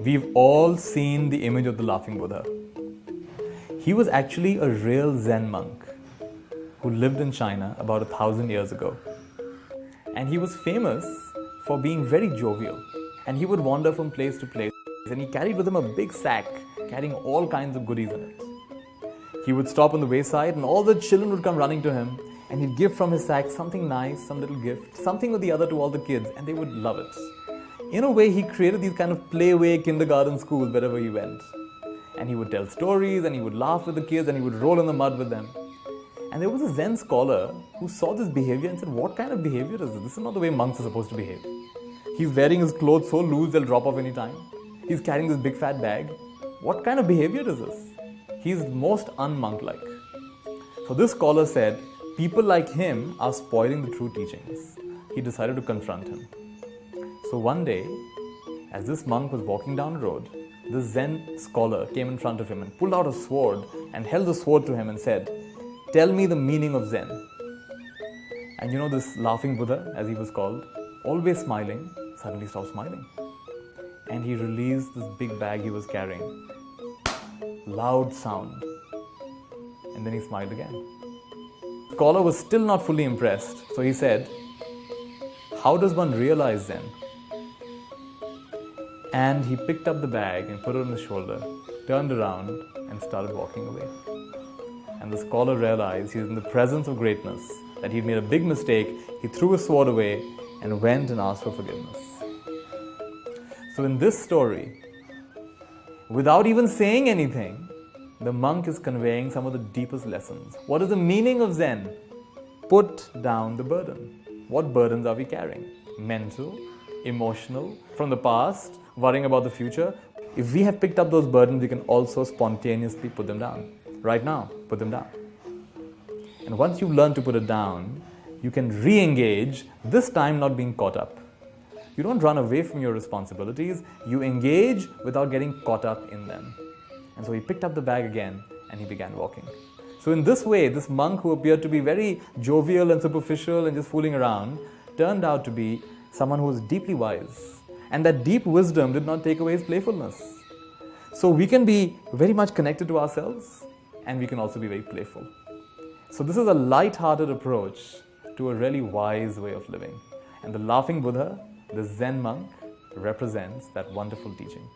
We've all seen the image of the laughing Buddha. He was actually a real Zen monk who lived in China about 1,000 years ago. And he was famous for being very jovial. And he would wander from place to place. And he carried with him a big sack carrying all kinds of goodies in it. He would stop on the wayside and all the children would come running to him and he'd give from his sack something nice, some little gift, something or the other to all the kids, and they would love it. In a way, he created these kind of playway kindergarten schools wherever he went. And he would tell stories and he would laugh with the kids and he would roll in the mud with them. And there was a Zen scholar who saw this behavior and said, what kind of behavior is this? This is not the way monks are supposed to behave. He's wearing his clothes so loose they'll drop off any time. He's carrying this big fat bag. What kind of behavior is this? He's most un-monk-like. So this scholar said, people like him are spoiling the true teachings. He decided to confront him. So one day, as this monk was walking down the road, this Zen scholar came in front of him and pulled out a sword and held the sword to him and said, tell me the meaning of Zen. And you know, this laughing Buddha, as he was called, always smiling, suddenly stopped smiling. And he released this big bag he was carrying. Loud sound. And then he smiled again. The scholar was still not fully impressed, so he said, how does one realize Zen? And he picked up the bag and put it on his shoulder, turned around and started walking away. And the scholar realized he's in the presence of greatness, that he'd made a big mistake. He threw his sword away and went and asked for forgiveness. So in this story, without even saying anything, the monk is conveying some of the deepest lessons. What is the meaning of Zen? Put down the burden. What burdens are we carrying? Mental, emotional, from the past, worrying about the future. If we have picked up those burdens, we can also spontaneously put them down. Right now, put them down. And once you learn to put it down, you can re-engage, this time not being caught up. You don't run away from your responsibilities, you engage without getting caught up in them. And so he picked up the bag again and he began walking. So in this way, this monk who appeared to be very jovial and superficial and just fooling around, turned out to be someone who was deeply wise. And that deep wisdom did not take away his playfulness. So we can be very much connected to ourselves and we can also be very playful. So this is a light-hearted approach to a really wise way of living. And the laughing Buddha, the Zen monk, represents that wonderful teaching.